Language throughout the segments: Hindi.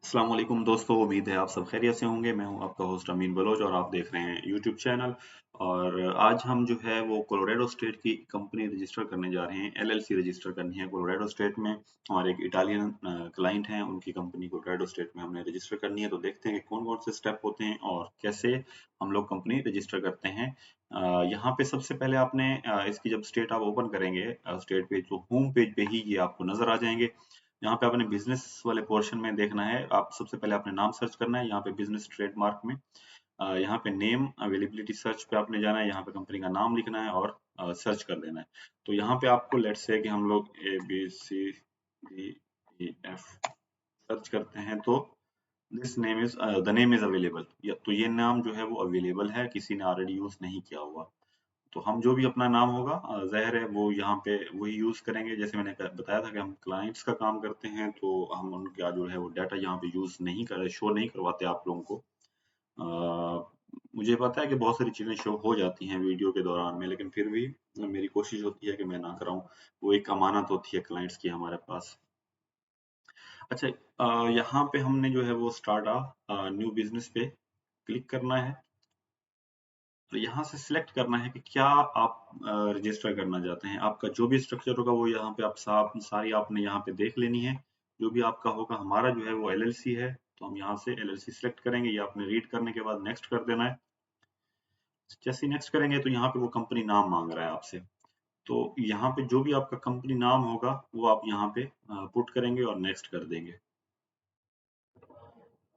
अस्सलाम वालेकुम दोस्तों, उम्मीद है आप सब खैरियत से होंगे। मैं हूं आपका होस्ट अमीन बलोच और आप देख रहे हैं यूट्यूब चैनल। और आज हम जो है वो कोलोराडो स्टेट की कंपनी रजिस्टर करने जा रहे हैं। एलएलसी रजिस्टर करनी है कोलोराडो स्टेट में। हमारे एक इटालियन क्लाइंट हैं, उनकी कंपनी कोलोराडो स्टेट में हमने रजिस्टर करनी है। तो देखते हैं कि कौन कौन से स्टेप होते हैं और कैसे हम लोग कंपनी रजिस्टर करते हैं। यहाँ पे सबसे पहले आपने इसकी जब स्टेट आप ओपन करेंगे, स्टेट पेज तो होम पेज पे ही ये आपको नजर आ जाएंगे। यहाँ पे आपने बिजनेस वाले पोर्शन में देखना है। आप सबसे पहले आपने नाम सर्च करना है यहाँ पे बिजनेस ट्रेडमार्क में। यहाँ पे नेम अवेलेबिलिटी सर्च पे आपने जाना है। यहाँ पे कंपनी का नाम लिखना है और सर्च कर देना है। तो यहाँ पे आपको लेट्स से कि हम लोग ABCDEF सर्च करते हैं तो this name is the name is available. तो ये नाम जो है वो अवेलेबल है, किसी ने ऑलरेडी यूज नहीं किया हुआ। तो हम जो भी अपना नाम होगा ज़ाहिर है वो यहाँ पे वही यूज़ करेंगे। जैसे मैंने बताया था कि हम क्लाइंट्स का काम करते हैं, तो हम उनका जो है वो डाटा यहाँ पे यूज़ नहीं कर शो नहीं करवाते आप लोगों को। मुझे पता है कि बहुत सारी चीज़ें शो हो जाती हैं वीडियो के दौरान में, लेकिन फिर भी मेरी कोशिश होती है कि मैं ना कराऊं। वो एक अमानत होती है क्लाइंट्स की हमारे पास। अच्छा, यहाँ पे हमने जो है वो स्टार्ट न्यू बिजनेस पे क्लिक करना है। तो यहाँ से सिलेक्ट करना है कि क्या आप रजिस्टर करना चाहते हैं। आपका जो भी स्ट्रक्चर होगा वो यहाँ पे आप सारी आपने यहाँ पे देख लेनी है। जो भी आपका होगा, हमारा जो है वो एलएलसी है, तो हम यहाँ से एलएलसी सिलेक्ट करेंगे। ये आपने रीड करने के बाद नेक्स्ट कर देना है। जैसे ही नेक्स्ट करेंगे तो यहाँ पे वो कंपनी नाम मांग रहा है आपसे। तो यहाँ पे जो भी आपका कंपनी नाम होगा वो आप यहाँ पे पुट करेंगे और नेक्स्ट कर देंगे।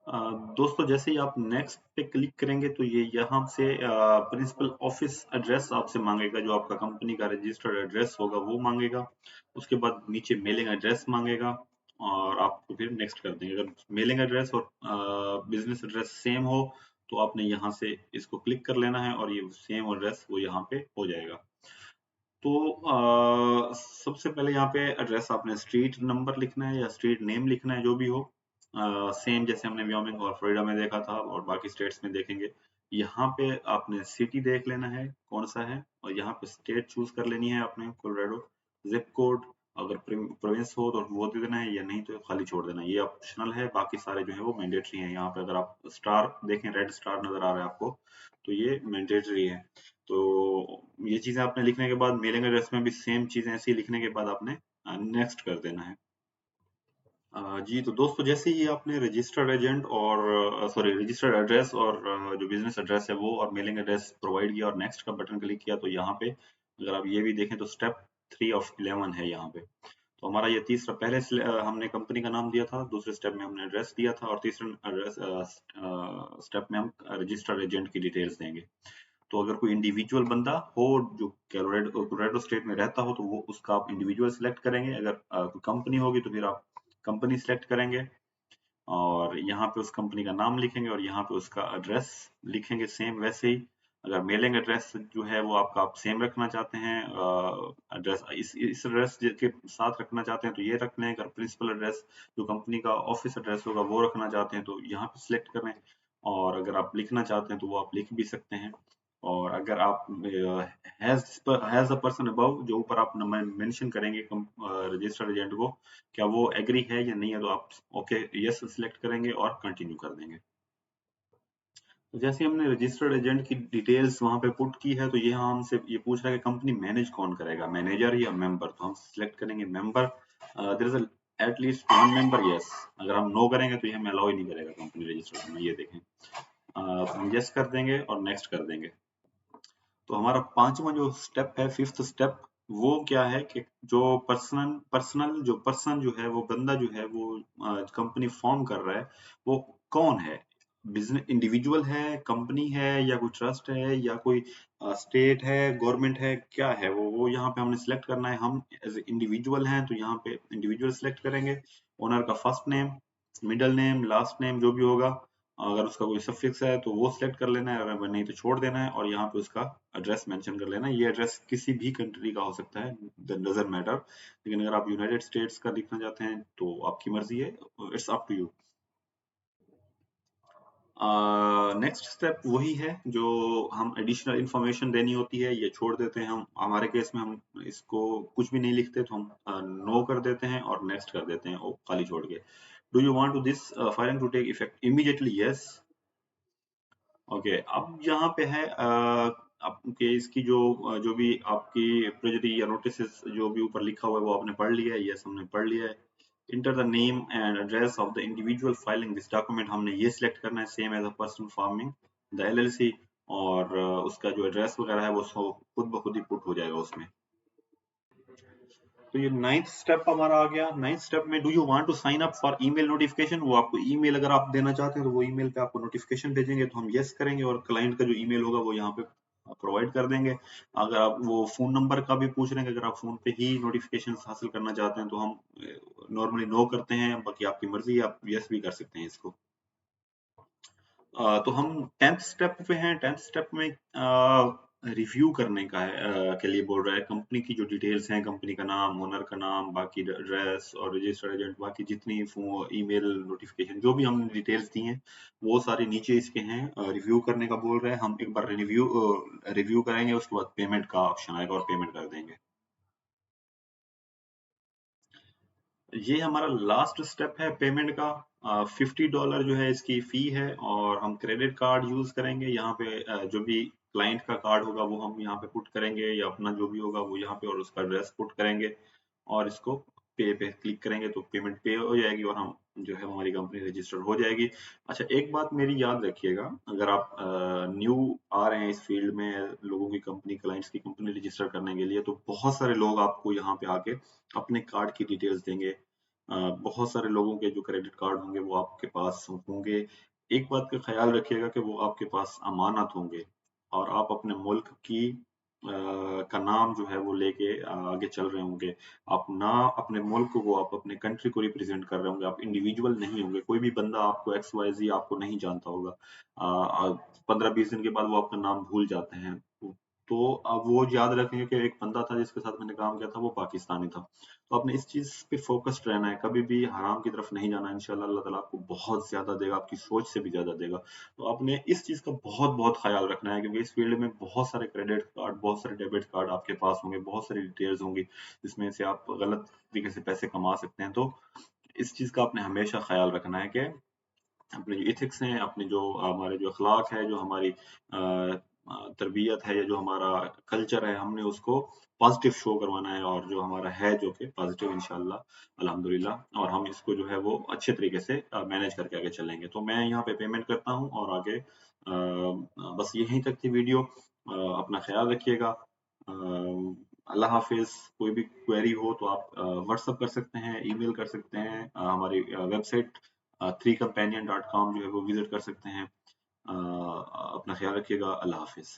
अ, दोस्तों, जैसे ही आप नेक्स्ट पे क्लिक करेंगे तो ये यहाँ से प्रिंसिपल ऑफिस एड्रेस आपसे मांगेगा। जो आपका कंपनी का रजिस्टर्ड एड्रेस होगा वो मांगेगा। उसके बाद नीचे मेलिंग एड्रेस मांगेगा और आपको फिर नेक्स्ट कर देंगे। अगर मेलिंग एड्रेस और बिजनेस एड्रेस सेम हो तो आपने यहाँ से इसको क्लिक कर लेना है और ये सेम एड्रेस वो यहाँ पे हो जाएगा। तो सबसे पहले यहाँ पे एड्रेस आपने स्ट्रीट नंबर लिखना है या स्ट्रीट नेम लिखना है, जो भी हो। सेम जैसे हमने व्योमिंग और फ्लोरिडा में देखा था और बाकी स्टेट्स में देखेंगे। यहाँ पे आपने सिटी देख लेना है कौन सा है, और यहाँ पे स्टेट चूज कर लेनी है आपने कोलोराडो। जिप कोड अगर प्रोविंस हो तो वो दे देना है, या नहीं तो खाली छोड़ देना है। ये ऑप्शनल है, बाकी सारे जो है वो मैंडेटरी हैं। यहाँ पे अगर आप स्टार देखें, रेड स्टार नजर आ रहा है आपको, तो ये मैंडेटरी है। तो ये चीजें आपने लिखने के बाद मेलिंग एड्रेस में भी सेम चीजें ऐसी लिखने के बाद आपने नेक्स्ट कर देना है। जी, तो दोस्तों, जैसे ही आपने रजिस्टर्ड एजेंट और सॉरी रजिस्टर्ड एड्रेस और जो बिजनेस एड्रेस है वो और मेलिंग एड्रेस प्रोवाइड किया और नेक्स्ट का बटन क्लिक किया, तो यहाँ पे अगर आप ये भी देखें तो स्टेप 3 of 11 है यहाँ पे। तो हमारा ये तीसरा, पहले हमने कंपनी का नाम दिया था, दूसरे स्टेप में हमने एड्रेस दिया था और तीसरे एड्रेस स्टेप में हम रजिस्टर्ड एजेंट की डिटेल्स देंगे। तो अगर कोई इंडिविजुअल बंदा हो जो कोलोराडो स्टेट में रहता हो तो वो उसका आप इंडिविजुअल सिलेक्ट करेंगे। अगर कोई कंपनी होगी तो फिर आप कंपनी सिलेक्ट करेंगे और यहाँ पे उस कंपनी का नाम लिखेंगे और यहाँ पे उसका एड्रेस लिखेंगे सेम वैसे ही। अगर मेलिंग एड्रेस जो है वो आपका आप सेम रखना चाहते हैं, एड्रेस इस एड्रेस के साथ रखना चाहते हैं तो ये रख लें। अगर प्रिंसिपल एड्रेस जो कंपनी का ऑफिस एड्रेस होगा वो रखना चाहते हैं तो यहाँ पे सिलेक्ट करें। और अगर आप लिखना चाहते हैं तो वो आप लिख भी सकते हैं। और अगर आप हैज अ पर्सन अबव जो ऊपर आप मेंशन करेंगे रजिस्टर्ड एजेंट को, क्या वो एग्री है या नहीं है, तो आप ओके यस सिलेक्ट करेंगे और कंटिन्यू कर देंगे। तो जैसे हमने रजिस्टर्ड एजेंट की डिटेल्स वहां पे पुट की है, तो ये हमसे ये पूछ रहा है कि कंपनी मैनेज कौन करेगा, मैनेजर या मेंबर। तो हम सिलेक्ट करेंगे member. There is at least one member, yes. अगर हम नो करेंगे तो ये हमें अलाउ ही नहीं करेगा कंपनी रजिस्टर्ड में, ये देखें। तो हम यस कर देंगे और नेक्स्ट कर देंगे। तो हमारा पांचवा जो स्टेप है, फिफ्थ स्टेप, वो क्या है कि जो पर्सन जो है वो बंदा जो है वो कंपनी फॉर्म कर रहा है, वो कौन है। बिजनेस इंडिविजुअल है, कंपनी है, या कोई ट्रस्ट है, या कोई स्टेट है, गवर्नमेंट है, क्या है वो यहाँ पे हमने सिलेक्ट करना है। हम एज इंडिविजुअल हैं तो यहाँ पे इंडिविजुअल सिलेक्ट करेंगे। ओनर का first name, middle name, last name जो भी होगा, अगर उसका कोई सफिक्स है तो वो सिलेक्ट कर लेना है, अगर नहीं तो छोड़ देना है। और यहाँ पे उसका एड्रेस मेंशन कर लेना है। ये एड्रेस किसी भी कंट्री का हो सकता है, डजंट मैटर। लेकिन अगर आप यूनाइटेड स्टेट्स का लिखना चाहते हैं तो आपकी मर्जी है, it's up to you. Next step वही है जो हम एडिशनल इंफॉर्मेशन देनी होती है, ये छोड़ देते हैं हम। हमारे केस में हम इसको कुछ भी नहीं लिखते, तो हम नो कर देते हैं और नेक्स्ट कर देते हैं, खाली छोड़ के। Do you want to this firing to take effect immediately? Yes. Okay, अब यहाँ पे है आपके इसकी जो भी आपकी प्रेजरी या नोटिस जो भी ऊपर लिखा हुआ है वो आपने पढ़ लिया है? यस, हमने पढ़ लिया है। Enter the name and address of the individual filing this document, हमने ये सिलेक्ट करना है same as a person forming the LLC, और उसका जो एड्रेस वगैरह है वो खुद ब खुद ही पुट हो जाएगा उसमें। तो ये 9th स्टेप हमारा आ गया। 9th स्टेप में do you want to sign up for email notification, वो आपको ईमेल अगर आप देना चाहते हैं तो वो ईमेल पे आपको नोटिफिकेशन भेजेंगे, तो हम यस करेंगे और क्लाइंट का जो ईमेल होगा वो यहाँ पे प्रोवाइड कर देंगे। अगर आप वो फोन नंबर का भी पूछ रहे हैं, अगर आप फोन पे ही नोटिफिकेशन हासिल करना चाहते हैं तो हम नॉर्मली नो करते हैं, बाकी आपकी मर्जी, आप यस भी कर सकते हैं इसको। तो हम 10th स्टेप पे हैं। 10th स्टेप में रिव्यू करने का है, के लिए बोल रहा है। कंपनी की जो डिटेल्स हैं, कंपनी का नाम, ओनर का नाम, बाकी एड्रेस और रजिस्टर्ड एजेंट, बाकी जितनी ईमेल नोटिफिकेशन जो भी हमने डिटेल्स दी हैं वो सारी नीचे इसके हैं। रिव्यू करने का बोल रहे हैं। हम एक बार रिव्यू करेंगे, उसके बाद पेमेंट का ऑप्शन आएगा और पेमेंट कर देंगे। ये हमारा लास्ट स्टेप है पेमेंट का। $50 जो है इसकी फी है, और हम क्रेडिट कार्ड यूज करेंगे यहाँ पे। जो भी क्लाइंट का कार्ड होगा वो हम यहाँ पे पुट करेंगे, या अपना जो भी होगा वो यहाँ पे, और उसका एड्रेस पुट करेंगे, और इसको पे क्लिक करेंगे तो पेमेंट पे हो जाएगी, और हम जो है हमारी कंपनी रजिस्टर्ड हो जाएगी। अच्छा, एक बात मेरी याद रखिएगा, अगर आप न्यू आ रहे हैं इस फील्ड में, लोगों की कंपनी, क्लाइंट्स की कंपनी रजिस्टर करने के लिए, तो बहुत सारे लोग आपको यहाँ पे आके अपने कार्ड की डिटेल्स देंगे। बहुत सारे लोगों के जो क्रेडिट कार्ड होंगे वो आपके पास होंगे। एक बात का ख्याल रखिएगा कि वो आपके पास अमानत होंगे, और आप अपने मुल्क की का नाम जो है वो लेके आगे चल रहे होंगे। आप ना अपने मुल्क को, आप अपने कंट्री को रिप्रेजेंट कर रहे होंगे, आप इंडिविजुअल नहीं होंगे। कोई भी बंदा आपको XYZ आपको नहीं जानता होगा। 15-20 दिन के बाद वो आपका नाम भूल जाते हैं। तो अब वो याद रखेंगे कि एक बंदा था जिसके साथ मैंने काम किया था, वो पाकिस्तानी था। तो आपने इस चीज पे फोकस्ड रहना है, कभी भी हराम की तरफ नहीं जाना। इंशाल्लाह अल्लाह ताला आपको बहुत ज्यादा देगा, आपकी सोच से भी ज्यादा देगा। तो आपने इस चीज का बहुत बहुत ख्याल रखना है, क्योंकि इस फील्ड में बहुत सारे क्रेडिट कार्ड, बहुत सारे डेबिट कार्ड आपके पास होंगे, बहुत सारी डिटेल्स होंगी जिसमें से आप गलत तरीके से पैसे कमा सकते हैं। तो इस चीज का आपने हमेशा ख्याल रखना है कि अपने जो इथिक्स हैं, अपने जो हमारे जो अखलाक है, जो हमारी तरबियत है, या जो हमारा कल्चर है, हमने उसको पॉजिटिव शो करवाना है, और जो हमारा है जो कि पॉजिटिव, इंशाल्लाह अल्हम्दुलिल्लाह, और हम इसको जो है वो अच्छे तरीके से मैनेज करके आगे चलेंगे। तो मैं यहाँ पे पेमेंट करता हूँ, और आगे बस यहीं तक थी वीडियो। अपना ख्याल रखिएगा। अल्लाह हाफिज। कोई भी क्वेरी हो तो आप व्हाट्सअप कर सकते हैं, ईमेल कर सकते हैं, हमारी वेबसाइट 3companion.com जो है वो विजिट कर सकते हैं। अपना ख्याल रखिएगा। अल्लाह हाफिज।